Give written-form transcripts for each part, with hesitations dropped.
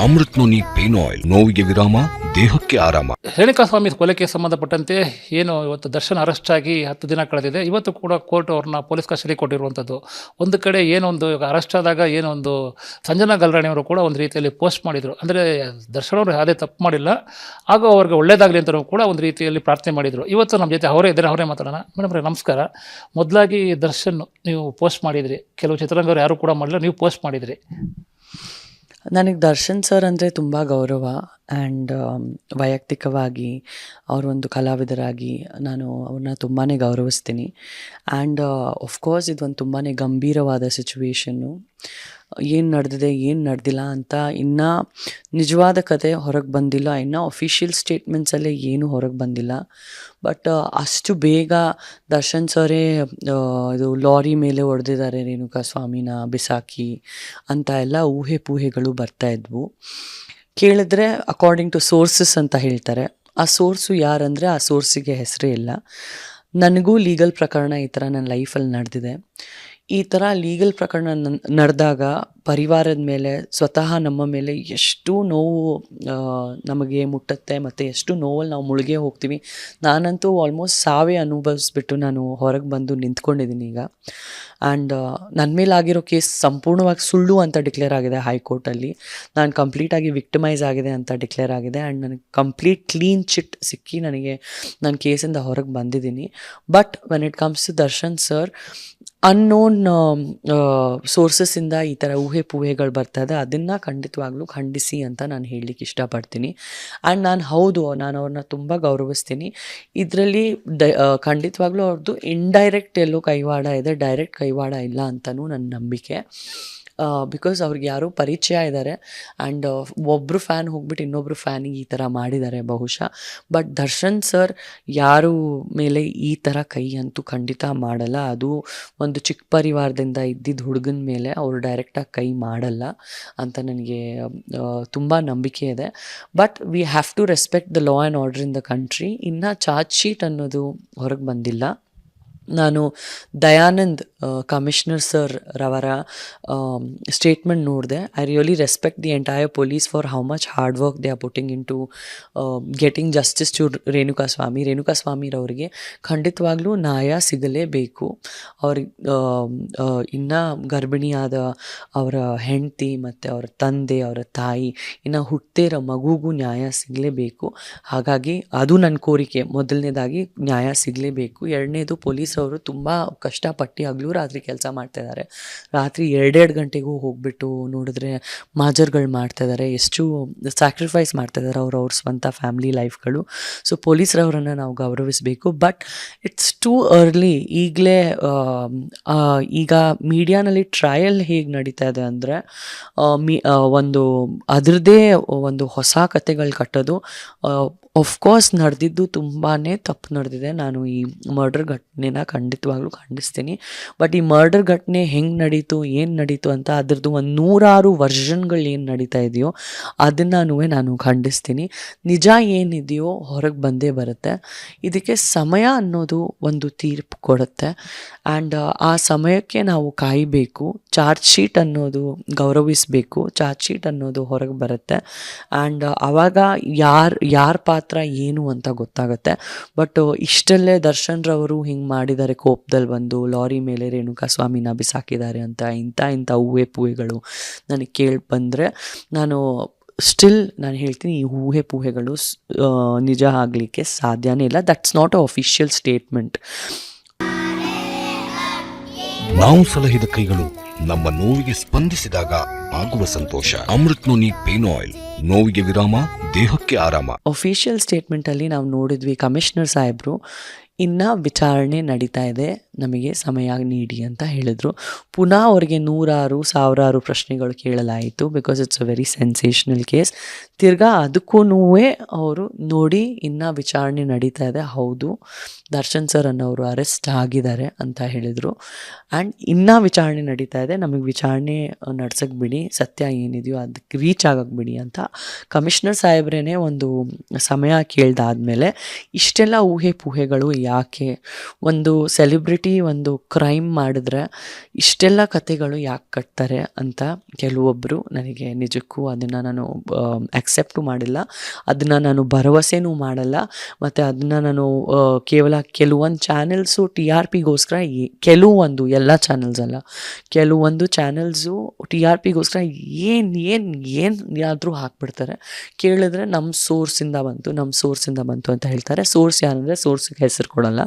Amrit noni pain oil, ನೋವಿಗೆ ವಿರಾಮ, ದೇಹಕ್ಕೆ ಆರಾಮ. ರೇಣುಕಾಸ್ವಾಮಿ ಕೊಲೆಗೆ ಸಂಬಂಧಪಟ್ಟಂತೆ ಏನು ಇವತ್ತು ದರ್ಶನ್ ಅರೆಸ್ಟ್ ಆಗಿ 10 ದಿನ ಕಳೆದಿದೆ. ಇವತ್ತು ಕೂಡ ಕೋರ್ಟ್ ಅವ್ರನ್ನ ಪೊಲೀಸ್ ಕಸ್ಟಡಿ ಕೊಟ್ಟಿರುವಂಥದ್ದು. ಒಂದು ಕಡೆ ಏನೊಂದು ಅರೆಸ್ಟ್ ಆದಾಗ ಏನೊಂದು ಸಂಜನಾ ಗಲ್ರಾಣಿ ಅವರು ಕೂಡ ಒಂದು ರೀತಿಯಲ್ಲಿ ಪೋಸ್ಟ್ ಮಾಡಿದರು. ಅಂದರೆ ದರ್ಶನ್ ಅವರು ಯಾವುದೇ ತಪ್ಪು ಮಾಡಿಲ್ಲ, ಹಾಗೂ ಅವ್ರಿಗೆ ಒಳ್ಳೇದಾಗಲಿ ಅಂತಲೂ ಕೂಡ ಒಂದು ರೀತಿಯಲ್ಲಿ ಪ್ರಾರ್ಥನೆ ಮಾಡಿದರು. ಇವತ್ತು ನಮ್ಮ ಜೊತೆ ಅವರೇ ಇದ್ದಾರೆ, ಅವರೇ ಮಾತಾಡೋಣ. ಮೇಡಮ್ ನಮಸ್ಕಾರ. ಮೊದಲಾಗಿ ದರ್ಶನ್ ನೀವು ಪೋಸ್ಟ್ ಮಾಡಿದ್ರಿ, ಕೆಲವು ಚಿತ್ರರಂಗರು ಯಾರು ಕೂಡ ಮಾಡಲಿಲ್ಲ, ನೀವು ಪೋಸ್ಟ್ ಮಾಡಿದ್ರಿ. ನನಗೆ ದರ್ಶನ್ ಸರ್ ಅಂದರೆ ತುಂಬ ಗೌರವ. ಆ್ಯಂಡ್ ವೈಯಕ್ತಿಕವಾಗಿ ಅವರೊಂದು ಕಲಾವಿದರಾಗಿ ನಾನು ಅವ್ರನ್ನ ತುಂಬಾ ಗೌರವಿಸ್ತೀನಿ. ಆ್ಯಂಡ್ ಆಫ್ಕೋರ್ಸ್ ಇದೊಂದು ತುಂಬಾ ಗಂಭೀರವಾದ ಸಿಚುವೇಶನ್ನು. ಏನು ನಡೆದಿದೆ ಏನು ನಡೆದಿಲ್ಲ ಅಂತ ಇನ್ನೂ ನಿಜವಾದ ಕತೆ ಹೊರಗೆ ಬಂದಿಲ್ಲ. ಇನ್ನೂ ಅಫಿಷಿಯಲ್ ಸ್ಟೇಟ್ಮೆಂಟ್ಸಲ್ಲೇ ಏನೂ ಹೊರಗೆ ಬಂದಿಲ್ಲ. ಬಟ್ ಅಷ್ಟು ಬೇಗ ದರ್ಶನ್ ಸರೇ ಇದು ಲಾರಿ ಮೇಲೆ ಹೊಡೆದಿದ್ದಾರೆ ರೇಣುಕಾಸ್ವಾಮಿನ ಬಿಸಾಕಿ ಅಂತ ಎಲ್ಲ ಊಹೆ ಪೂಹೆಗಳು ಬರ್ತಾಯಿದ್ವು. ಕೇಳಿದ್ರೆ ಅಕಾರ್ಡಿಂಗ್ ಟು ಸೋರ್ಸಸ್ ಅಂತ ಹೇಳ್ತಾರೆ. ಆ ಸೋರ್ಸು ಯಾರಂದರೆ ಆ ಸೋರ್ಸಿಗೆ ಹೆಸರೇ ಇಲ್ಲ. ನನಗೂ ಲೀಗಲ್ ಪ್ರಕರಣ ಈ ಥರ ನನ್ನ ಲೈಫಲ್ಲಿ ನಡೆದಿದೆ. ಈ ಥರ ಲೀಗಲ್ ಪ್ರಕರಣ ನಡೆದಾಗ ಪರಿವಾರದ ಮೇಲೆ, ಸ್ವತಃ ನಮ್ಮ ಮೇಲೆ ಎಷ್ಟು ನೋವು ನಮಗೆ ಮುಟ್ಟುತ್ತೆ ಮತ್ತು ಎಷ್ಟು ನೋವಲ್ಲಿ ನಾವು ಮುಳುಗೇ ಹೋಗ್ತೀವಿ. ನಾನಂತೂ ಆಲ್ಮೋಸ್ಟ್ ಸಾವೇ ಅನುಭವಿಸ್ಬಿಟ್ಟು ನಾನು ಹೊರಗೆ ಬಂದು ನಿಂತ್ಕೊಂಡಿದ್ದೀನಿ ಈಗ. ಆ್ಯಂಡ್ ನನ್ನ ಮೇಲಾಗಿರೋ ಕೇಸ್ ಸಂಪೂರ್ಣವಾಗಿ ಸುಳ್ಳು ಅಂತ ಡಿಕ್ಲೇರ್ ಆಗಿದೆ ಹೈಕೋರ್ಟಲ್ಲಿ. ನಾನು ಕಂಪ್ಲೀಟಾಗಿ ವಿಕ್ಟಿಮೈಸ್ ಆಗಿದೆ ಅಂತ ಡಿಕ್ಲೇರ್ ಆಗಿದೆ. ಆ್ಯಂಡ್ ನನಗೆ ಕಂಪ್ಲೀಟ್ ಕ್ಲೀನ್ ಚಿಟ್ ಸಿಕ್ಕಿ ನನಗೆ ನನ್ನ ಕೇಸಿಂದ ಹೊರಗೆ ಬಂದಿದ್ದೀನಿ. But when it comes to Darshan sir, unknown ಸೋರ್ಸಸ್ಸಿಂದ ಈ ಥರ ಊಹೆ ಪೂಹೆಗಳು ಬರ್ತಾಯಿದೆ. ಅದನ್ನು ಖಂಡಿತವಾಗ್ಲೂ ಖಂಡಿಸಿ ಅಂತ ನಾನು ಹೇಳಲಿಕ್ಕೆ ಇಷ್ಟಪಡ್ತೀನಿ. ಆ್ಯಂಡ್ ನಾನು ಅವ್ರನ್ನ ತುಂಬ ಗೌರವಿಸ್ತೀನಿ. ಇದರಲ್ಲಿ ಖಂಡಿತವಾಗ್ಲೂ ಅವ್ರದ್ದು ಇಂಡೈರೆಕ್ಟ್ ಎಲ್ಲೋ ಕೈವಾಡ ಇದೆ, ಡೈರೆಕ್ಟ್ ಕೈವಾಡ ಇಲ್ಲ ಅಂತಲೂ ನನ್ನ ನಂಬಿಕೆ. ಬಿಕಾಸ್ ಅವ್ರಿಗೆ ಯಾರೋ ಪರಿಚಯ ಇದ್ದಾರೆ. ಆ್ಯಂಡ್ ಒಬ್ಬರು ಫ್ಯಾನ್ ಹೋಗ್ಬಿಟ್ಟು ಇನ್ನೊಬ್ಬರು ಫ್ಯಾನಿಗೆ ಈ ಥರ ಮಾಡಿದ್ದಾರೆ ಬಹುಶಃ. ಬಟ್ ದರ್ಶನ್ ಸರ್ ಯಾರು ಮೇಲೆ ಈ ಥರ ಕೈ ಅಂತೂ ಖಂಡಿತ ಮಾಡಲ್ಲ. ಅದು ಒಂದು ಚಿಕ್ಕ ಪರಿವಾರದಿಂದ ಇದ್ದಿದ್ದ ಹುಡುಗನ ಮೇಲೆ ಅವರು ಡೈರೆಕ್ಟಾಗಿ ಕೈ ಮಾಡಲ್ಲ ಅಂತ ನನಗೆ ತುಂಬ ನಂಬಿಕೆ ಇದೆ. But we have to respect the law and order in the country. ಇನ್ನು ಚಾರ್ಜ್ ಶೀಟ್ ಅನ್ನೋದು ಹೊರಗೆ ಬಂದಿಲ್ಲ. ನಾನು ದಯಾನಂದ್ ಕಮಿಷನರ್ ಸರ್ ರವರ ಸ್ಟೇಟ್ಮೆಂಟ್ ನೋಡಿದೆ. I really respect the entire police for how much hard work they are putting in to getting justice to ರೇಣುಕಾಸ್ವಾಮಿರವರಿಗೆ ಖಂಡಿತವಾಗ್ಲೂ ನ್ಯಾಯ ಸಿಗಲೇಬೇಕು. ಅವ್ರಿಗೆ ಇನ್ನು ಗರ್ಭಿಣಿಯಾದ ಅವರ ಹೆಂಡತಿ ಮತ್ತು ಅವರ ತಂದೆ, ಅವರ ತಾಯಿ, ಇನ್ನು ಹುಟ್ಟೇರೋ ಮಗುಗೂ ನ್ಯಾಯ ಸಿಗಲೇಬೇಕು. ಹಾಗಾಗಿ ಅದು ನನ್ನ ಕೋರಿಕೆ. ಮೊದಲನೇದಾಗಿ ನ್ಯಾಯ ಸಿಗಲೇಬೇಕು. ಎರಡನೇದು, ಪೊಲೀಸವರು ತುಂಬ ಕಷ್ಟಪಟ್ಟು ಹಗಲು ರಾತ್ರಿ ಕೆಲಸ ಮಾಡ್ತಾಯಿದ್ದಾರೆ. ರಾತ್ರಿ 2 ಗಂಟೆಗೂ ಹೋಗ್ಬಿಟ್ಟು ನೋಡಿದ್ರೆ ಮಾಜರ್ಗಳು ಮಾಡ್ತಾಯಿದ್ದಾರೆ. ಎಷ್ಟು ಸ್ಯಾಕ್ರಿಫೈಸ್ ಮಾಡ್ತಾಯಿದ್ದಾರೆ ಅವ್ರ ಸ್ವಂತ ಫ್ಯಾಮ್ಲಿ ಲೈಫ್ಗಳು. ಸೊ ಪೊಲೀಸರವರನ್ನು ನಾವು ಗೌರವಿಸಬೇಕು. But it's too early. ಈಗಲೇ ಈಗ ಮೀಡಿಯಾನಲ್ಲಿ ಟ್ರಯಲ್ ಹೇಗೆ ನಡೀತಾ ಇದೆ ಅಂದರೆ ಒಂದು ಅದರದ್ದೇ ಒಂದು ಹೊಸ ಕತೆಗಳು ಕಟ್ಟೋದು. ಆಫ್ಕೋರ್ಸ್ ನಡೆದಿದ್ದು ತುಂಬಾ ತಪ್ಪು ನಡೆದಿದೆ. ನಾನು ಈ ಮರ್ಡರ್ ಘಟನೆನ ಖಂಡಿತವಾಗ್ಲೂ ಖಂಡಿಸ್ತೀನಿ. ಬಟ್ ಈ ಮರ್ಡರ್ ಘಟನೆ ಹೆಂಗೆ ನಡೀತು, ಏನು ನಡೀತು ಅಂತ ಅದರದ್ದು ಒಂದು 100 ವರ್ಷನ್ಗಳು ಏನು ನಡೀತಾ ಇದೆಯೋ ಅದನ್ನು ನಾನು ಖಂಡಿಸ್ತೀನಿ. ನಿಜ ಏನಿದೆಯೋ ಹೊರಗೆ ಬಂದೇ ಬರುತ್ತೆ. ಇದಕ್ಕೆ ಸಮಯ ಅನ್ನೋದು ಒಂದು ತೀರ್ಪು ಕೊಡುತ್ತೆ. ಆ್ಯಂಡ್ ಆ ಸಮಯಕ್ಕೆ ನಾವು ಕಾಯಬೇಕು. ಚಾರ್ಜ್ ಶೀಟ್ ಅನ್ನೋದು ಗೌರವಿಸಬೇಕು. ಚಾರ್ಜ್ ಶೀಟ್ ಅನ್ನೋದು ಹೊರಗೆ ಬರುತ್ತೆ. ಆ್ಯಂಡ್ ಆವಾಗ ಯಾರ ಪಾತ್ರ ಏನು ಅಂತ ಗೊತ್ತಾಗುತ್ತೆ. ಬಟ್ ಇಷ್ಟಲ್ಲೇ ದರ್ಶನ್ರವರು ಹಿಂಗೆ ಮಾಡಿದ್ದಾರೆ, ಕೋಪದಲ್ಲಿ ಬಂದು ಲಾರಿ ಮೇಲೆ ರೇಣುಕಾಸ್ವಾಮಿನ ಬಿಸಾಕಿದ್ದಾರೆ ಅಂತ ಇಂಥ ಊಹೆ ಪೂಹೆಗಳು ನನಗೆ ಕೇಳಿ ಬಂದರೆ ನಾನು ಹೇಳ್ತೀನಿ, ಈ ಊಹೆ ಪೂಹೆಗಳು ನಿಜ ಆಗಲಿಕ್ಕೆ ಸಾಧ್ಯನೇ ಇಲ್ಲ. That's not a official statement. ನಾವು ಸಲಹಿದ ಕೈಗಳು ನಮ್ಮ ನೋವಿಗೆ ಸ್ಪಂದಿಸಿದಾಗ ಆಗುವ ಸಂತೋಷ. ಅಮೃತ್ ನೋನಿ ಪೇನ್ ಆಯಿಲ್, ನೋವಿಗೆ ವಿರಾಮ, ದೇಹಕ್ಕೆ ಆರಾಮ. ಅಫಿಷಿಯಲ್ ಸ್ಟೇಟ್ಮೆಂಟಲ್ಲಿ ನಾವು ನೋಡಿದ್ವಿ, ಕಮಿಷನರ್ ಸಾಹೇಬರು ಇನ್ನು ವಿಚಾರಣೆ ನಡೀತಾ ಇದೆ, ನಮಗೆ ಸಮಯ ನೀಡಿ ಅಂತ ಹೇಳಿದರು. ಪುನಃ ಅವ್ರಿಗೆ 100,000 ಪ್ರಶ್ನೆಗಳು ಕೇಳಲಾಯಿತು. Because it's a very sensational case. ತಿರ್ಗಾ ಅದಕ್ಕೂ ಅವರು ನೋಡಿ ಇನ್ನು ವಿಚಾರಣೆ ನಡೀತಾ ಇದೆ, ಹೌದು ದರ್ಶನ್ ಸರ್ ಅನ್ನೋರು ಅರೆಸ್ಟ್ ಆಗಿದ್ದಾರೆ ಅಂತ ಹೇಳಿದರು. ಆ್ಯಂಡ್ ಇನ್ನೂ ವಿಚಾರಣೆ ನಡೀತಾ ಇದೆ, ನಮಗೆ ವಿಚಾರಣೆ ನಡ್ಸಕ್ಕೆ ಬಿಡಿ, ಸತ್ಯ ಏನಿದೆಯೋ ಅದಕ್ಕೆ ರೀಚ್ ಆಗಕ್ಕೆ ಬಿಡಿ ಅಂತ ಕಮಿಷನರ್ ಸಾಹೇಬ್ರೇ ಒಂದು ಸಮಯ ಕೇಳ್ದಾದ್ಮೇಲೆ ಇಷ್ಟೆಲ್ಲ ಊಹೆ ಪೂಹೆಗಳು ಯಾಕೆ? ಒಂದು ಸೆಲೆಬ್ರಿಟಿ ಸೆಲೆಬ್ರಿಟಿ ಒಂದು ಕ್ರೈಮ್ ಮಾಡಿದ್ರೆ ಇಷ್ಟೆಲ್ಲ ಕತೆಗಳು ಯಾಕೆ ಕಟ್ತಾರೆ ಅಂತ ಕೆಲವೊಬ್ಬರು ನನಗೆ ನಿಜಕ್ಕೂ ಅದನ್ನು ನಾನು ಅಕ್ಸೆಪ್ಟು ಮಾಡಿಲ್ಲ, ಅದನ್ನು ನಾನು ಭರವಸೆನೂ ಮಾಡಲ್ಲ. ಮತ್ತು ಅದನ್ನು ನಾನು ಕೇವಲ ಕೆಲವೊಂದು ಚಾನೆಲ್ಸು ಟಿ ಆರ್ ಪಿಗೋಸ್ಕರ, ಕೆಲವೊಂದು ಎಲ್ಲ ಚಾನೆಲ್ಸ್ ಅಲ್ಲ, ಕೆಲವೊಂದು ಚಾನೆಲ್ಸು ಟಿ ಆರ್ ಪಿಗೋಸ್ಕರ ಏನಾದರೂ ಹಾಕ್ಬಿಡ್ತಾರೆ. ಕೇಳಿದ್ರೆ ನಮ್ಮ ಸೋರ್ಸಿಂದ ಬಂತು ಅಂತ ಹೇಳ್ತಾರೆ. ಸೋರ್ಸ್ ಯಾರಂದರೆ ಸೋರ್ಸಿಗೆ ಹೆಸರು ಕೊಡಲ್ಲ.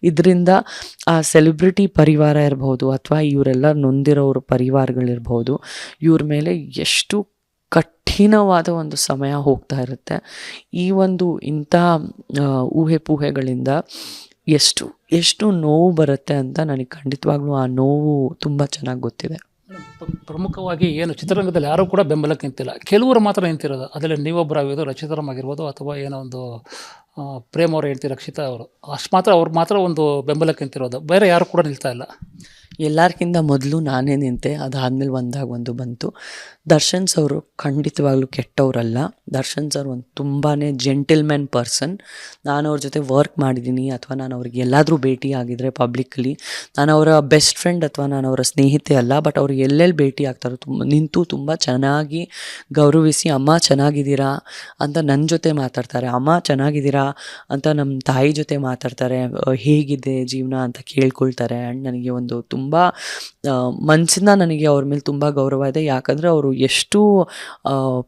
ಇದರಿಂದ ಆ ಸೆಲೆಬ್ರಿಟಿ ಪರಿವಾರ ಇರ್ಬೋದು ಅಥವಾ ಇವರೆಲ್ಲ ನೊಂದಿರೋರ ಪರಿವಾರಗಳಿರ್ಬೋದು, ಇವ್ರ ಮೇಲೆ ಎಷ್ಟು ಕಠಿಣವಾದ ಒಂದು ಸಮಯ ಹೋಗ್ತಾ ಇರುತ್ತೆ. ಈ ಒಂದು ಇಂಥ ಊಹೆ ಪೂಹೆಗಳಿಂದ ಎಷ್ಟು ನೋವು ಬರುತ್ತೆ ಅಂತ ನನಗೆ ಖಂಡಿತವಾಗ್ಲೂ ಆ ನೋವು ತುಂಬ ಚೆನ್ನಾಗಿ ಗೊತ್ತಿದೆ. ಪ್ರಮುಖವಾಗಿ ಏನು ಚಿತ್ರರಂಗದಲ್ಲಿ ಯಾರೂ ಕೂಡ ಬೆಂಬಲಕ್ಕೆ ನಿಂತಿಲ್ಲ, ಕೆಲವರು ಮಾತ್ರ ನಿಂತಿರೋದು. ಅದರಲ್ಲಿ ನೀವೊಬ್ಬರಾಗಿರೋದು, ರಚಿತರಾಮ್ ಆಗಿರ್ಬೋದು, ಅಥವಾ ಏನೋ ಒಂದು ಪ್ರೇಮ್ ಅವ್ರು ಹೇಳ್ತೀವಿ, ರಕ್ಷಿತಾ ಅವರು, ಅವ್ರು ಮಾತ್ರ ಒಂದು ಬೆಂಬಲಕ್ಕೆ ನಿಂತಿರೋದು, ಬೇರೆ ಯಾರು ಕೂಡ ನಿಲ್ತಾ ಇಲ್ಲ. ಎಲ್ಲರಿಗಿಂತ ಮೊದಲು ನಾನೇ ನಿಂತೆ, ಅದಾದಮೇಲೆ ಒಂದು ಬಂತು. ದರ್ಶನ್ ಅವರು ಖಂಡಿತವಾಗ್ಲೂ ಕೆಟ್ಟವರಲ್ಲ. ದರ್ಶನ್ ಸರ್ ಒಂದು ತುಂಬಾ ಜೆಂಟಲ್ಮ್ಯಾನ್ ಪರ್ಸನ್. ನಾನು ಅವ್ರ ಜೊತೆ ವರ್ಕ್ ಮಾಡಿದ್ದೀನಿ ಅಥವಾ ನಾನು ಅವ್ರಿಗೆ ಎಲ್ಲಾದರೂ ಭೇಟಿ ಆಗಿದ್ರೆ ಪಬ್ಲಿಕ್ಕಲಿ, ನಾನು ಅವರ ಬೆಸ್ಟ್ ಫ್ರೆಂಡ್ ಅಥವಾ ನಾನು ಅವರ ಸ್ನೇಹಿತೆ ಅಲ್ಲ, ಬಟ್ ಅವ್ರು ಎಲ್ಲೆಲ್ಲಿ ಭೇಟಿ ಆಗ್ತಾರೋ ನಿಂತು ತುಂಬ ಚೆನ್ನಾಗಿ ಗೌರವಿಸಿ, ಅಮ್ಮ ಚೆನ್ನಾಗಿದ್ದೀರಾ ಅಂತ ನನ್ನ ಜೊತೆ ಮಾತಾಡ್ತಾರೆ, ಅಮ್ಮ ಚೆನ್ನಾಗಿದ್ದೀರಾ ಅಂತ ನಮ್ಮ ತಾಯಿ ಜೊತೆ ಮಾತಾಡ್ತಾರೆ, ಹೇಗಿದೆ ಜೀವನ ಅಂತ ಕೇಳ್ಕೊಳ್ತಾರೆ. ಆ್ಯಂಡ್ ನನಗೆ ಒಂದು ತುಂಬ ಮನಸ್ಸಿಂದ ನನಗೆ ಅವ್ರ ಮೇಲೆ ತುಂಬ ಗೌರವ ಇದೆ. ಯಾಕಂದರೆ ಅವರು ಎಷ್ಟು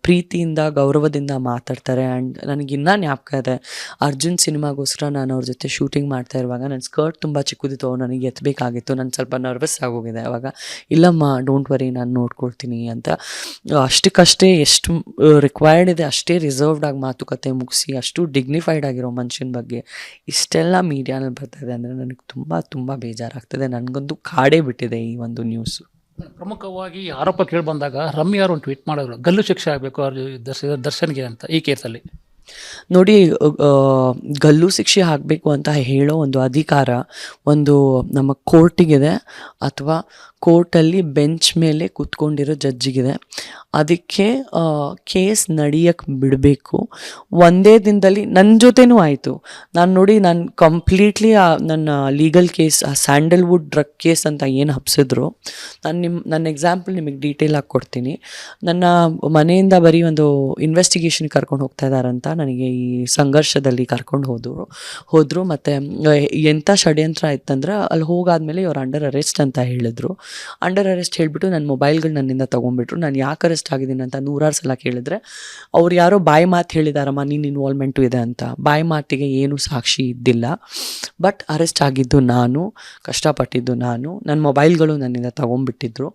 ಪ್ರೀತಿಯಿಂದ ಗೌರವದಿಂದ ಮಾತಾಡ್ತಾರೆ. ಆ್ಯಂಡ್ ನನಗಿನ್ನೂ ಜ್ಞಾಪಕ ಇದೆ, ಅರ್ಜುನ್ ಸಿನಿಮಾಗೋಸ್ಕರ ನಾನು ಅವ್ರ ಜೊತೆ ಶೂಟಿಂಗ್ ಮಾಡ್ತಾ ಇರುವಾಗ ನನ್ನ ಸ್ಕರ್ಟ್ ತುಂಬ ಚಿಕ್ಕದಿತ್ತು, ಅವ್ರು ನನಗೆ ಎತ್ತಬೇಕಾಗಿತ್ತು, ನಾನು ಸ್ವಲ್ಪ ನರ್ವಸ್ ಆಗೋಗಿದೆ. ಅವಾಗ ಇಲ್ಲಮ್ಮ ಡೋಂಟ್ ವರಿ ನಾನು ನೋಡ್ಕೊಳ್ತೀನಿ ಅಂತ ಅಷ್ಟಕ್ಕಷ್ಟೇ ಎಷ್ಟು ರಿಕ್ವೈರ್ಡ್ ಇದೆ ಅಷ್ಟೇ ರಿಸರ್ವ್ಡ್ ಆಗಿ ಮಾತುಕತೆ ಮುಗಿಸಿ, ಅಷ್ಟು ಡಿಗ್ನಿಫೈಡ್ ಆಗಿರೋ ಮನುಷ್ಯನ ಬಗ್ಗೆ ಇಷ್ಟೆಲ್ಲ ಮೀಡಿಯಾನಲ್ಲಿ ಬರ್ತಾಯಿದೆ ಅಂದರೆ ನನಗೆ ತುಂಬ ತುಂಬ ಬೇಜಾರಾಗ್ತದೆ. ನನಗಂತೂ ಕಾಡೇ ಬಿಟ್ಟಿದೆ ಈ ಒಂದು ನ್ಯೂಸು. ಪ್ರಮುಖವಾಗಿ ಆರೋಪ ಕೇಳಿ ಬಂದಾಗ ರಮ್ಯಾರು ಒಂದು ಟ್ವೀಟ್ ಮಾಡಿದ್ರು, ಗಲ್ಲು ಶಿಕ್ಷೆ ಆಗಬೇಕು ದರ್ಶನ್ಗೆ ಅಂತ ಈ ಕೇಸಲ್ಲಿ. ನೋಡಿ, ಗಲ್ಲು ಶಿಕ್ಷೆ ಆಗಬೇಕು ಅಂತ ಹೇಳೋ ಒಂದು ಅಧಿಕಾರ ಒಂದು ನಮ್ಮ ಕೋರ್ಟಿಗಿದೆ ಅಥವಾ ಕೋರ್ಟಲ್ಲಿ ಬೆಂಚ್ ಮೇಲೆ ಕೂತ್ಕೊಂಡಿರೋ ಜಡ್ಜಿಗಿದೆ. ಅದಕ್ಕೆ ಕೇಸ್ ನಡೆಯಕ್ಕೆ ಬಿಡಬೇಕು. ಒಂದೇ ದಿನದಲ್ಲಿ ನನ್ನ ಜೊತೆನೂ ಆಯಿತು. ನಾನು ಕಂಪ್ಲೀಟ್ಲಿ ನನ್ನ ಲೀಗಲ್ ಕೇಸ್, ಆ ಸ್ಯಾಂಡಲ್ವುಡ್ ಡ್ರಗ್ ಕೇಸ್ ಅಂತ ಏನು ಹಬ್ಸಿದ್ರು, ನನ್ನ ಎಕ್ಸಾಂಪಲ್ ನಿಮಗೆ ಡೀಟೇಲ್ ಆಗಿ ಕೊಡ್ತೀನಿ. ನನ್ನ ಮನೆಯಿಂದ ಬರೀ ಒಂದು ಇನ್ವೆಸ್ಟಿಗೇಷನ್ ಕರ್ಕೊಂಡು ಹೋಗ್ತಾ ಇದ್ದಾರಂತ ನನಗೆ ಈ ಸಂಘರ್ಷದಲ್ಲಿ ಕರ್ಕೊಂಡು ಹೋದರು. ಮತ್ತು ಎಂಥ ಷಡ್ಯಂತ್ರ ಆಯ್ತಂದ್ರೆ ಅಲ್ಲಿ ಹೋಗಾದ್ಮೇಲೆ ಇವ್ರು ಅಂಡರ್ ಅರೆಸ್ಟ್ ಅಂತ ಹೇಳಿದ್ರು. ಅಂಡರ್ ಅರೆಸ್ಟ್ ಹೇಳಿಬಿಟ್ಟು ನನ್ನ ಮೊಬೈಲ್ಗಳು ನನ್ನಿಂದ ತೊಗೊಂಡ್ಬಿಟ್ರು. ನಾನು ಯಾಕೆ ಅರೆಸ್ಟ್ ಆಗಿದ್ದೀನಿ ಅಂತ 100 ಸಲ ಕೇಳಿದ್ರೆ ಅವ್ರು ಯಾರೋ ಬಾಯಿ ಮಾತು ಹೇಳಿದಾರಮ್ಮ, ನೀನು ಇನ್ವಾಲ್ವ್ಮೆಂಟು ಇದೆ ಅಂತ. ಬಾಯಿ ಮಾತಿಗೆ ಏನು ಸಾಕ್ಷಿ ಇದ್ದಿಲ್ಲ. ಬಟ್ ಅರೆಸ್ಟ್ ಆಗಿದ್ದು ನಾನು, ಕಷ್ಟಪಟ್ಟಿದ್ದು ನಾನು, ನನ್ನ ಮೊಬೈಲ್ಗಳು ನನ್ನಿಂದ ತೊಗೊಂಡ್ಬಿಟ್ಟಿದ್ರು.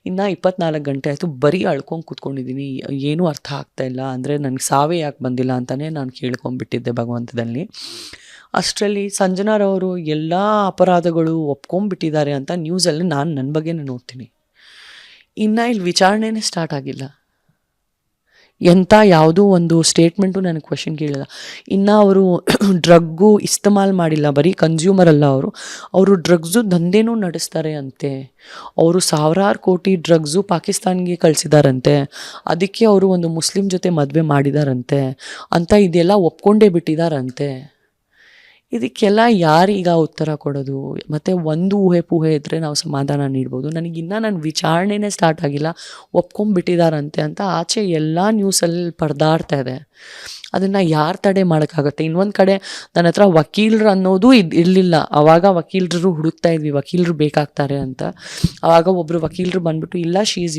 ಇನ್ನು 24 ಗಂಟೆ ಆಯಿತು, ಬರೀ ಅಳ್ಕೊಂಡು ಕೂತ್ಕೊಂಡಿದ್ದೀನಿ, ಏನೂ ಅರ್ಥ ಆಗ್ತಾಯಿಲ್ಲ. ಅಂದರೆ ನನಗೆ ಸಾವೇ ಯಾಕೆ ಬಂದಿಲ್ಲ ಅಂತಲೇ ನಾನು ಕೇಳ್ಕೊಂಡ್ಬಿಟ್ಟಿದ್ದೆ ಭಗವಂತದಲ್ಲಿ. ಅಷ್ಟರಲ್ಲಿ ಸಂಜನಾರವರು ಎಲ್ಲ ಅಪರಾಧಗಳು ಒಪ್ಕೊಂಡ್ಬಿಟ್ಟಿದ್ದಾರೆ ಅಂತ ನ್ಯೂಸಲ್ಲಿ ನಾನು ನನ್ನ ಬಗ್ಗೆನೇ ನೋಡ್ತೀನಿ. ಇನ್ನು ಇಲ್ಲಿ ವಿಚಾರಣೆನೇ ಸ್ಟಾರ್ಟ್ ಆಗಿಲ್ಲ, ಎಂಥ ಯಾವುದೂ ಒಂದು ಸ್ಟೇಟ್ಮೆಂಟು ನನಗೆ ಕ್ವೆಶನ್ ಕೇಳಿಲ್ಲ. ಇನ್ನು ಅವರು ಡ್ರಗ್ಗು ಇಸ್ತೆಮಾಲ್ ಮಾಡಿಲ್ಲ, ಬರೀ ಕನ್ಸ್ಯೂಮರ್ ಅಲ್ಲ, ಅವರು ಡ್ರಗ್ಸು ದಂಧೆನೂ ನಡೆಸ್ತಾರೆ ಅಂತೆ. ಅವರು ಸಾವಿರಾರು ಕೋಟಿ ಡ್ರಗ್ಸು ಪಾಕಿಸ್ತಾನ್ಗೆ ಕಳಿಸಿದಾರಂತೆ. ಅದಕ್ಕೆ ಅವರು ಒಂದು ಮುಸ್ಲಿಂ ಜೊತೆ ಮದುವೆ ಮಾಡಿದಾರಂತೆ ಅಂತ ಇದೆಲ್ಲ ಒಪ್ಕೊಂಡೇ ಬಿಟ್ಟಿದಾರಂತೆ. ಇದಕ್ಕೆಲ್ಲ ಯಾರೀಗ ಉತ್ತರ ಕೊಡೋದು? ಮತ್ತು ಒಂದು ಊಹೆ ಪೂಹೆ ಇದ್ದರೆ ನಾವು ಸಮಾಧಾನ ನೀಡ್ಬೋದು. ನನಗಿನ್ನ ನನ್ನ ವಿಚಾರಣೆನೇ ಸ್ಟಾರ್ಟ್ ಆಗಿಲ್ಲ, ಒಪ್ಕೊಂಡ್ಬಿಟ್ಟಿದಾರಂತೆ ಅಂತ ಆಚೆ ಎಲ್ಲ ನ್ಯೂಸಲ್ಲಿ ಪರದಾಡ್ತಾ ಇದೆ. ಅದನ್ನು ಯಾರು ತಡೆ ಮಾಡೋಕ್ಕಾಗತ್ತೆ? ಇನ್ನೊಂದು ಕಡೆ ನನ್ನ ಹತ್ರ ವಕೀಲರು ಅನ್ನೋದು ಇರಲಿಲ್ಲ. ಆವಾಗ ವಕೀಲರು ಹುಡುಕ್ತಾ ಇದ್ವಿ, ವಕೀಲರು ಬೇಕಾಗ್ತಾರೆ ಅಂತ. ಆವಾಗ ಒಬ್ಬರು ವಕೀಲರು ಬಂದುಬಿಟ್ಟು ಇಲ್ಲ ಶೀ ಈಸ್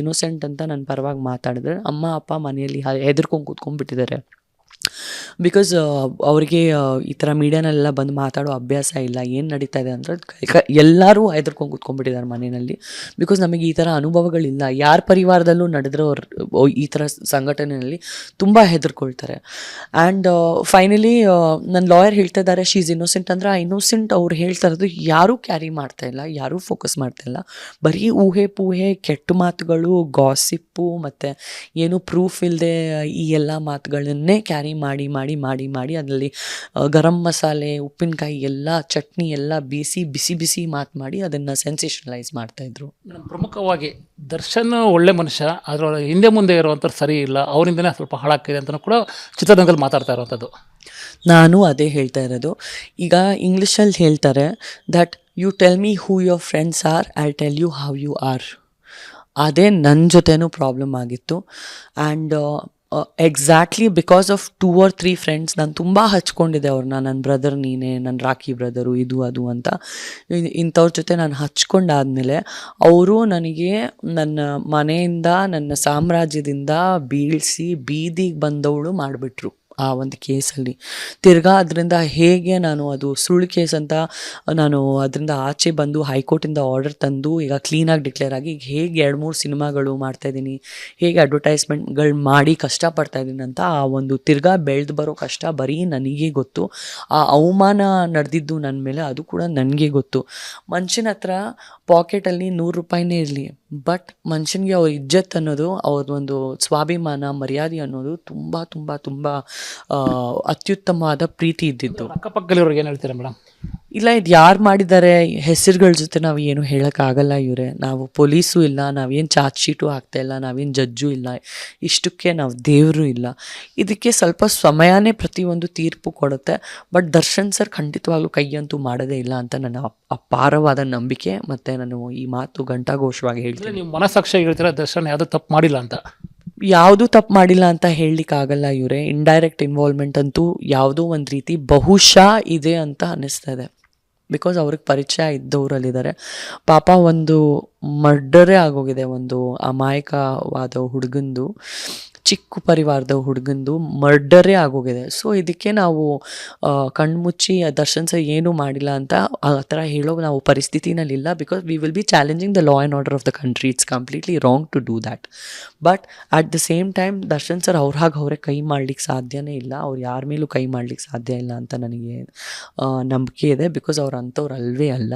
ಇನ್ನೋಸೆಂಟ್ ಅಂತ ನನ್ನ ಪರವಾಗಿ ಮಾತಾಡಿದ್ರೆ, ಅಮ್ಮ ಅಪ್ಪ ಮನೆಯಲ್ಲಿ ಹೆದರ್ಕೊಂಡು ಕೂತ್ಕೊಂಡ್ಬಿಟ್ಟಿದ್ದಾರೆ. ಬಿಕಾಸ್ ಅವ್ರಿಗೆ ಈ ಥರ ಮೀಡಿಯಾನೆಲ್ಲ ಬಂದು ಮಾತಾಡೋ ಅಭ್ಯಾಸ ಇಲ್ಲ. ಏನು ನಡೀತಾ ಇದೆ ಅಂದರೆ ಎಲ್ಲರೂ ಹೆದರ್ಕೊಂಡು ಕೂತ್ಕೊಂಡ್ಬಿಟ್ಟಿದ್ದಾರೆ ಮನೆಯಲ್ಲಿ. ಬಿಕಾಸ್ ನಮಗೆ ಈ ಥರ ಅನುಭವಗಳಿಲ್ಲ. ಯಾರ ಪರಿವಾರದಲ್ಲೂ ನಡೆದ್ರೆ ಅವ್ರು ಈ ಥರ ಸಂಘಟನೆಯಲ್ಲಿ ತುಂಬ ಹೆದರ್ಕೊಳ್ತಾರೆ. ಆ್ಯಂಡ್ ಫೈನಲಿ ನನ್ನ ಲಾಯರ್ ಹೇಳ್ತಾ ಇದ್ದಾರೆ ಶೀ ಈಸ್ ಇನ್ನೋಸೆಂಟ್ ಅಂದರೆ, ಆ ಇನ್ನೋಸೆಂಟ್ ಅವ್ರು ಹೇಳ್ತಾ ಇರೋದು ಯಾರೂ ಕ್ಯಾರಿ ಮಾಡ್ತಾಯಿಲ್ಲ, ಯಾರೂ ಫೋಕಸ್ ಮಾಡ್ತಾಯಿಲ್ಲ. ಬರೀ ಊಹೆ ಪೂಹೆ, ಕೆಟ್ಟ ಮಾತುಗಳು, ಗಾಸಿಪ್ಪು ಮತ್ತು ಏನು ಪ್ರೂಫ್ ಇಲ್ಲದೆ ಈ ಎಲ್ಲ ಮಾತುಗಳನ್ನೇ ಕ್ಯಾರಿ ಮಾಡಿ ಮಾಡಿ ಮಾಡಿ ಮಾಡಿ ಅದರಲ್ಲಿ ಗರಂ ಮಸಾಲೆ, ಉಪ್ಪಿನಕಾಯಿ ಎಲ್ಲ, ಚಟ್ನಿ ಎಲ್ಲ ಬಿಸಿ ಬಿಸಿ ಬಿಸಿ ಮಾತು ಮಾಡಿ ಅದನ್ನು ಸೆನ್ಸೇಷನಲೈಸ್ ಮಾಡ್ತಾಯಿದ್ರು. ಪ್ರಮುಖವಾಗಿ ದರ್ಶನ್ ಒಳ್ಳೆ ಮನುಷ್ಯ, ಅದರ ಹಿಂದೆ ಮುಂದೆ ಇರುವಂಥದ್ದು ಸರಿ ಇಲ್ಲ, ಅವರಿಂದನೇ ಸ್ವಲ್ಪ ಹಾಳಾಗ್ತಿದೆ ಅಂತ ಕೂಡ ಚಿತ್ರರಂಗದಲ್ಲಿ ಮಾತಾಡ್ತಾ ಇರುವಂಥದ್ದು. ನಾನು ಅದೇ ಹೇಳ್ತಾ ಇರೋದು. ಈಗ ಇಂಗ್ಲೀಷಲ್ಲಿ ಹೇಳ್ತಾರೆ that you tell me who your friends are, I tell you how you are. ಅದೇ ನನ್ನ ಜೊತೆನೂ ಪ್ರಾಬ್ಲಮ್ ಆಗಿತ್ತು. And exactly because of 2 or 3 friends ನಾನು ತುಂಬ ಹಚ್ಕೊಂಡಿದ್ದೆ ಅವ್ರನ್ನ. ನನ್ನ ಬ್ರದರ್ ನೀನೇ, ನನ್ನ ರಾಖಿ ಬ್ರದರು, ಇದು ಅದು ಅಂತ ಇಂಥವ್ರ ಜೊತೆ ನಾನು ಹಚ್ಕೊಂಡಾದ್ಮೇಲೆ ಅವರು ನನಗೆ ನನ್ನ ಮನೆಯಿಂದ, ನನ್ನ ಸಾಮ್ರಾಜ್ಯದಿಂದ ಬೀಳಿಸಿ ಬೀದಿಗೆ ಬಂದವಳು ಮಾಡಿಬಿಟ್ರು ಆ ಒಂದು ಕೇಸಲ್ಲಿ. ತಿರ್ಗಾ ಅದರಿಂದ ಹೇಗೆ ನಾನು, ಅದು ಸುಳ್ಳು ಕೇಸ್ ಅಂತ ನಾನು ಅದರಿಂದ ಆಚೆ ಬಂದು ಹೈಕೋರ್ಟಿಂದ ಆರ್ಡರ್ ತಂದು ಈಗ ಕ್ಲೀನಾಗಿ ಡಿಕ್ಲೇರ್ ಆಗಿ ಈಗ ಹೇಗೆ 2-3 ಸಿನಿಮಾಗಳು ಮಾಡ್ತಾಯಿದ್ದೀನಿ, ಹೇಗೆ ಅಡ್ವರ್ಟೈಸ್ಮೆಂಟ್ಗಳು ಮಾಡಿ ಕಷ್ಟಪಡ್ತಾಯಿದ್ದೀನಿ ಅಂತ ಆ ಒಂದು ತಿರ್ಗಾ ಬೆಳೆದು ಬರೋ ಕಷ್ಟ ಬರೀ ನನಗೆ ಗೊತ್ತು. ಆ ಅವಮಾನ ನಡೆದಿದ್ದು ನನ್ನ ಮೇಲೆ ಅದು ಕೂಡ ನನಗೆ ಗೊತ್ತು. ಮನುಷ್ಯನ ಹತ್ರ ಪಾಕೆಟಲ್ಲಿ 100 ರೂಪಾಯಿನೇ ಇರಲಿ, ಬಟ್ ಮನುಷ್ಯನಿಗೆ ಅವ್ರ ಇಜ್ಜತ್ ಅನ್ನೋದು, ಅವ್ರದ್ದೊಂದು ಸ್ವಾಭಿಮಾನ, ಮರ್ಯಾದೆ ಅನ್ನೋದು ತುಂಬ ತುಂಬ ತುಂಬ ಅತ್ಯುತ್ತಮವಾದ ಪ್ರೀತಿ ಇದ್ದಿದ್ದು. ಅಕ್ಕಪಕ್ಕದಲ್ಲಿರೋರಿಗೆ ಏನು ಹೇಳ್ತೀರಾ ಮೇಡಮ್? ಇಲ್ಲ, ಇದು ಯಾರು ಮಾಡಿದ್ದಾರೆ ಹೆಸರುಗಳ ಜೊತೆ ನಾವು ಏನು ಹೇಳೋಕ್ಕಾಗಲ್ಲ ಇವರೇ. ನಾವು ಪೊಲೀಸು ಇಲ್ಲ, ನಾವೇನು ಚಾರ್ಜ್ ಶೀಟು ಹಾಕ್ತಾಯಿಲ್ಲ, ನಾವೇನು ಜಡ್ಜು ಇಲ್ಲ, ಇಷ್ಟಕ್ಕೆ ನಾವು ದೇವರು ಇಲ್ಲ. ಇದಕ್ಕೆ ಸ್ವಲ್ಪ ಸಮಯನೇ ಪ್ರತಿಯೊಂದು ತೀರ್ಪು ಕೊಡುತ್ತೆ. ಬಟ್ ದರ್ಶನ್ ಸರ್ ಖಂಡಿತವಾಗ್ಲೂ ಕೈಯಂತೂ ಮಾಡೋದೇ ಇಲ್ಲ ಅಂತ ನನ್ನ ಅಪಾರವಾದ ನಂಬಿಕೆ. ಮತ್ತು ನಾನು ಈ ಮಾತು ಘಂಟಾಘೋಷವಾಗಿ ಹೇಳ್ತೀನಿ. ನೀವು ಮನಸ್ಸಾಕ್ಷಿಯಾಗಿ ಹೇಳ್ತೀರಾ ದರ್ಶನ್ ಯಾವುದೂ ತಪ್ಪು ಮಾಡಿಲ್ಲ ಅಂತ? ಯಾವುದೂ ತಪ್ಪು ಮಾಡಿಲ್ಲ ಅಂತ ಹೇಳಲಿಕ್ಕಾಗಲ್ಲ ಇವರೇ. ಇಂಡೈರೆಕ್ಟ್ ಇನ್ವಾಲ್ವ್ಮೆಂಟ್ ಅಂತೂ ಯಾವುದೋ ಒಂದು ರೀತಿ ಬಹುಶಃ ಇದೆ ಅಂತ ಅನ್ನಿಸ್ತಾ ಇದೆ. ಬಿಕಾಸ್ ಅವ್ರಿಗೆ ಪರಿಚಯ ಇದ್ದವರಲ್ಲಿದ್ದಾರೆ. ಪಾಪ ಒಂದು ಮರ್ಡರೇ ಆಗೋಗಿದೆ, ಒಂದು ಅಮಾಯಕವಾದ ಹುಡುಗಂದು, ಚಿಕ್ಕ ಪರಿವಾರದ ಹುಡುಗಂದು ಮರ್ಡರೇ ಆಗೋಗಿದೆ. ಸೊ ಇದಕ್ಕೆ ನಾವು ಕಣ್ಮುಚ್ಚಿ ದರ್ಶನ್ ಸರ್ ಏನೂ ಮಾಡಿಲ್ಲ ಅಂತ ಆ ಥರ ಹೇಳೋ ನಾವು ಪರಿಸ್ಥಿತಿನಲ್ಲಿಲ್ಲ. Because we will be challenging the law and order of the country. It's completely wrong to do that. But at the same time Darshan sir ಅವರೇ ಕೈ ಮಾಡ್ಲಿಕ್ಕೆ ಸಾಧ್ಯನೇ ಇಲ್ಲ, ಅವ್ರು ಯಾರ ಮೇಲೂ ಕೈ ಮಾಡ್ಲಿಕ್ಕೆ ಸಾಧ್ಯ ಇಲ್ಲ ಅಂತ ನನಗೆ ನಂಬಿಕೆ ಇದೆ. ಬಿಕಾಸ್ ಅವ್ರು ಅಂಥವ್ರು ಅಲ್ವೇ ಅಲ್ಲ.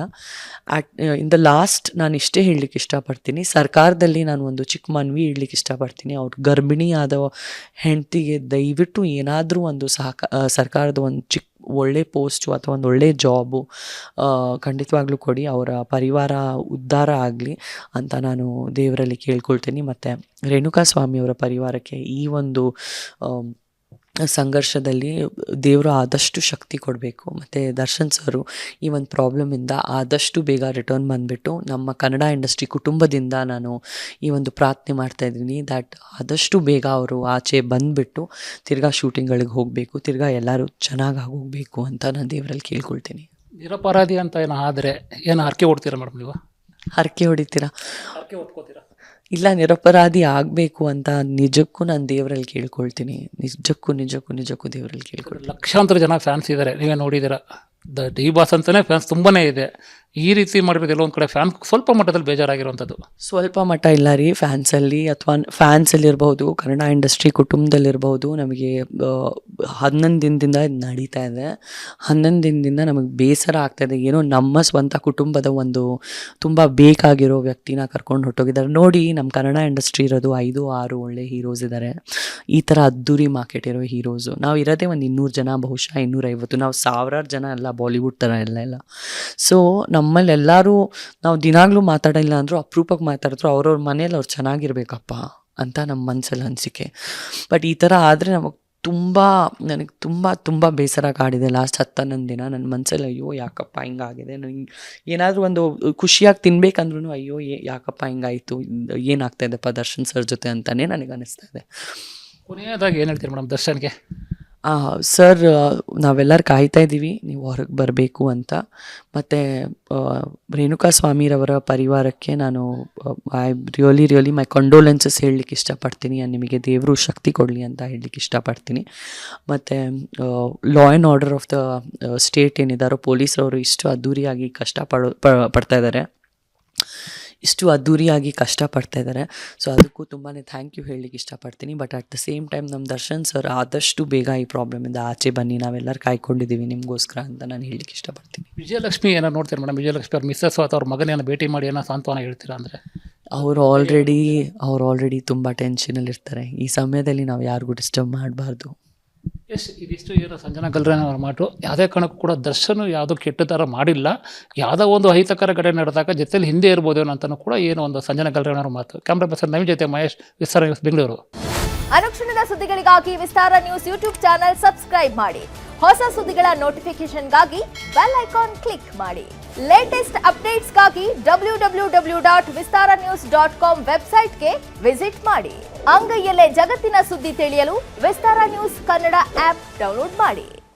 ಇನ್ ದ ಲಾಸ್ಟ್ ನಾನು ಇಷ್ಟೇ ಹೇಳಲಿಕ್ಕೆ ಇಷ್ಟಪಡ್ತೀನಿ, ಸರ್ಕಾರದಲ್ಲಿ ನಾನು ಒಂದು ಚಿಕ್ಕ ಮನವಿ ಇಡ್ಲಿಕ್ಕೆ ಇಷ್ಟಪಡ್ತೀನಿ. ಅವ್ರು ಗರ್ಭಿಣಿ ಆದ ಹೆಂಡತಿಗೆ ದಯವಿಟ್ಟು ಏನಾದರೂ ಒಂದು ಸರ್ಕಾರದ ಒಂದು ಚಿಕ್ಕ ಒಳ್ಳೆ ಪೋಸ್ಟು ಅಥವಾ ಒಂದು ಒಳ್ಳೆ ಜಾಬು ಖಂಡಿತವಾಗ್ಲೂ ಕೊಡಿ, ಅವರ ಪರಿವಾರ ಉದ್ಧಾರ ಆಗಲಿ ಅಂತ ನಾನು ದೇವರಲ್ಲಿ ಕೇಳ್ಕೊಳ್ತೀನಿ. ಮತ್ತು ರೇಣುಕಾ ಸ್ವಾಮಿಯವರ ಪರಿವಾರಕ್ಕೆ ಈ ಒಂದು ಸಂಘರ್ಷದಲ್ಲಿ ದೇವರು ಆದಷ್ಟು ಶಕ್ತಿ ಕೊಡಬೇಕು. ಮತ್ತು ದರ್ಶನ್ ಸರು ಈ ಒಂದು ಪ್ರಾಬ್ಲಮಿಂದ ಆದಷ್ಟು ಬೇಗ ರಿಟರ್ನ್ ಬಂದುಬಿಟ್ಟು ನಮ್ಮ ಕನ್ನಡ ಇಂಡಸ್ಟ್ರಿ ಕುಟುಂಬದಿಂದ ನಾನು ಈ ಒಂದು ಪ್ರಾರ್ಥನೆ ಮಾಡ್ತಾಯಿದ್ದೀನಿ ದ್ಯಾಟ್ ಆದಷ್ಟು ಬೇಗ ಅವರು ಆಚೆ ಬಂದುಬಿಟ್ಟು ತಿರ್ಗಾ ಶೂಟಿಂಗ್ಗಳಿಗೆ ಹೋಗಬೇಕು, ತಿರ್ಗಾ ಎಲ್ಲರೂ ಚೆನ್ನಾಗಿ ಹೋಗಬೇಕು ಅಂತ ನಾನು ದೇವರಲ್ಲಿ ಕೇಳ್ಕೊಳ್ತೀನಿ. ನಿರಪರಾಧಿ ಅಂತ ಏನೋ ಆದರೆ ಏನು ಹರಕೆ ಹೊಡ್ತೀರಾ ಮೇಡಮ್ ನೀವು? ಹರಕೆ ಹೊಡಿತೀರಾ? ಹರಕೆ ಹೊಡ್ಕೋತೀರಾ? ಇಲ್ಲ, ನಿರಪರಾಧಿ ಆಗಬೇಕು ಅಂತ ನಿಜಕ್ಕೂ ನಾನು ದೇವರಲ್ಲಿ ಕೇಳ್ಕೊಳ್ತೀನಿ. ನಿಜಕ್ಕೂ ದೇವರಲ್ಲಿ ಕೇಳ್ಕೊಳ್ತೀನಿ. ಲಕ್ಷಾಂತರ ಜನ ಫ್ಯಾನ್ಸ್ ಇದ್ದಾರೆ, ನೀವೇ ನೋಡಿದ್ದೀರಾ. ಡಿ ಬಾಸ್ ಅಂತಲೇ ಫ್ಯಾನ್ಸ್ ತುಂಬಾ ಇದೆ. ಈ ರೀತಿ ಮಾಡಿರೋದು ಎಲ್ಲೊಂದು ಕಡೆ ಫ್ಯಾನ್ಸ್ ಸ್ವಲ್ಪ ಮಟ್ಟದಲ್ಲಿ ಬೇಜಾರಾಗಿರುವಂಥದ್ದು. ಸ್ವಲ್ಪ ಮಟ್ಟ ಇಲ್ಲ ರೀ, ಫ್ಯಾನ್ಸಲ್ಲಿ ಅಥವಾ ಫ್ಯಾನ್ಸಲ್ಲಿರ್ಬೋದು, ಕನ್ನಡ ಇಂಡಸ್ಟ್ರಿ ಕುಟುಂಬದಲ್ಲಿರ್ಬೋದು. ನಮಗೆ 11 ದಿನದಿಂದ ಇದು ನಡೀತಾ ಇದೆ. 11 ದಿನದಿಂದ ನಮಗೆ ಬೇಸರ ಆಗ್ತಾಯಿದೆ. ಏನೋ ನಮ್ಮ ಸ್ವಂತ ಕುಟುಂಬದ ಒಂದು ತುಂಬ ಬೇಕಾಗಿರೋ ವ್ಯಕ್ತಿನ ಕರ್ಕೊಂಡು ಹೊರಟೋಗಿದ್ದಾರೆ. ನೋಡಿ, ನಮ್ಮ ಕನ್ನಡ ಇಂಡಸ್ಟ್ರಿ ಇರೋದು 5-6 ಒಳ್ಳೆ ಹೀರೋಸ್ ಇದ್ದಾರೆ. ಈ ಥರ ಅದ್ದೂರಿ ಮಾರ್ಕೆಟ್ ಇರೋ ಹೀರೋಸು ನಾವು ಇರೋದೇ ಒಂದು 200 ಜನ, ಬಹುಶಃ 250. ನಾವು ಸಾವಿರಾರು ಜನ ಎಲ್ಲ ಬಾಲಿವುಡ್ ಥರ ಎಲ್ಲ. ಸೊ ನಮ್ಮಲ್ಲೆಲ್ಲರೂ ನಾವು ದಿನಾಗಲೂ ಮಾತಾಡಿಲ್ಲ ಅಂದರೂ ಅಪರೂಪಕ್ಕೆ ಮಾತಾಡಿದ್ರು ಅವ್ರವ್ರ ಮನೇಲಿ ಅವ್ರು ಚೆನ್ನಾಗಿರ್ಬೇಕಪ್ಪ ಅಂತ ನಮ್ಮ ಮನಸ್ಸಲ್ಲಿ ಅನಿಸಿಕೆ. ಬಟ್ ಈ ಥರ ಆದರೆ ನನಗೆ ತುಂಬ ಬೇಸರ ಕಾಡಿದೆ. ಲಾಸ್ಟ್ 10-11 ದಿನ ನನ್ನ ಮನಸ್ಸಲ್ಲಿ ಅಯ್ಯೋ ಯಾಕಪ್ಪ ಹಿಂಗಾಗಿದೆ, ನನಗೆ ಏನಾದರೂ ಒಂದು ಖುಷಿಯಾಗಿ ತಿನ್ಬೇಕಂದ್ರೂ ಅಯ್ಯೋ ಯಾಕಪ್ಪ ಹಿಂಗಾಯಿತು, ಏನಾಗ್ತಾಯಿದೆಪ್ಪ ದರ್ಶನ್ ಸರ್ ಜೊತೆ ಅಂತಲೇ ನನಗೆ ಅನ್ನಿಸ್ತಾ ಇದೆ. ಕೊನೆಯದಾಗಿ ಏನು ಹೇಳ್ತೀರಿ ಮೇಡಮ್ ದರ್ಶನ್ಗೆ? ಸರ್, ನಾವೆಲ್ಲರೂ ಕಾಯ್ತಾ ಇದ್ದೀವಿ ನೀವು ಹೊರಗೆ ಬರಬೇಕು ಅಂತ. ಮತ್ತು ರೇಣುಕಾ ಸ್ವಾಮಿರವರ ಪರಿವಾರಕ್ಕೆ ನಾನು ಐ ರಿಯಲಿ ಮೈ ಕಂಡೋಲೆನ್ಸಸ್ ಹೇಳಲಿಕ್ಕೆ ಇಷ್ಟಪಡ್ತೀನಿ. ನಿಮಗೆ ದೇವರು ಶಕ್ತಿ ಕೊಡಲಿ ಅಂತ ಹೇಳಲಿಕ್ಕೆ ಇಷ್ಟಪಡ್ತೀನಿ. ಮತ್ತು law and order of the state ಏನಿದ್ದಾರೋ ಪೊಲೀಸರವರು ಇಷ್ಟು ಅದ್ಧೂರಿಯಾಗಿ ಪಡ್ತಾ ಇದ್ದಾರೆ. ಸೊ ಅದಕ್ಕೂ ತುಂಬಾ ಥ್ಯಾಂಕ್ ಯು ಹೇಳಲಿಕ್ಕೆ ಇಷ್ಟಪಡ್ತೀನಿ. But at the same time ನಮ್ಮ ದರ್ಶನ್ ಸರ್ ಆದಷ್ಟು ಬೇಗ ಈ ಪ್ರಾಬ್ಲಮಿಂದ ಆಚೆ ಬನ್ನಿ, ನಾವೆಲ್ಲರೂ ಕಾಯ್ಕೊಂಡಿದ್ದೀವಿ ನಿಮಗೋಸ್ಕರ ಅಂತ ನಾನು ಹೇಳಲಿಕ್ಕೆ ಇಷ್ಟಪಡ್ತೀನಿ. ವಿಜಯಲಕ್ಷ್ಮಿ ಏನೋ ನೋಡ್ತೀರಾ ಮೇಡಮ್? ವಿಜಯಲಕ್ಷ್ಮಿ ಅವ್ರ ಮಿಸ್ಸಸ್ ಅಥವಾ ಅವ್ರ ಮಗನೇನೋ ಭೇಟಿ ಮಾಡಿ ಏನೋ ಸಾಂತ್ವನ ಹೇಳ್ತೀರಾ? ಅಂದರೆ ಅವ್ರು ಆಲ್ರೆಡಿ ತುಂಬ ಟೆನ್ಷನಲ್ಲಿರ್ತಾರೆ. ಈ ಸಮಯದಲ್ಲಿ ನಾವು ಯಾರಿಗೂ ಡಿಸ್ಟರ್ಬ್ ಮಾಡಬಾರ್ದು. ಇದಿಷ್ಟು ಏನು ಸಂಜನಾ ಗಲ್ರಾನಿ ಅವರ ಮಾತು. ಯಾವುದೇ ಕಾರಣಕ್ಕೂ ಕೂಡ ದರ್ಶನ್ ಯಾವುದೋ ಕೆಟ್ಟ ಥರ ಮಾಡಿಲ್ಲ. ಯಾವುದೋ ಒಂದು ಅಹಿತಕರ ಘಟನೆ ನಡೆದಾಗ ಜೊತೆಲಿ ಹಿಂದೆ ಇರ್ಬೋದೇನೋ ಅಂತಲೂ ಕೂಡ ಏನೋ ಒಂದು ಸಂಜನಾ ಗಲ್ರಾನಿ ಅವರ ಮಾತು. ಕ್ಯಾಮ್ರಾ ಪರ್ಸನ್ ನವೀನ್ ಜೊತೆ ಮಹೇಶ್, ವಿಸ್ತಾರ ನ್ಯೂಸ್, ಬೆಂಗಳೂರು. ಅನುಕ್ಷಣದ ಸುದ್ದಿಗಳಿಗಾಗಿ ವಿಸ್ತಾರ ನ್ಯೂಸ್ ಯೂಟ್ಯೂಬ್ ಚಾನೆಲ್ ಸಬ್ಸ್ಕ್ರೈಬ್ ಮಾಡಿ. ಹೊಸ ಸುದ್ದಿಗಳ ನೋಟಿಫಿಕೇಶನ್ಗಾಗಿ ಬೆಲ್ ಐಕಾನ್ ಕ್ಲಿಕ್ ಮಾಡಿ. ಲೇಟೆಸ್ಟ್ ಅಪ್ಡೇಟ್ಸ್ಗಾಗಿ www.vistaranews.com ವೆಬ್ಸೈಟ್ಗೆ ವಿಸಿಟ್ ಮಾಡಿ. ಅಂಗೈಯಲ್ಲೇ ಜಗತ್ತಿನ ಸುದ್ದಿ ತಿಳಿಯಲು ವಿಸ್ತಾರ ನ್ಯೂಸ್ ಕನ್ನಡ ಆಪ್ ಡೌನ್ಲೋಡ್ ಮಾಡಿ.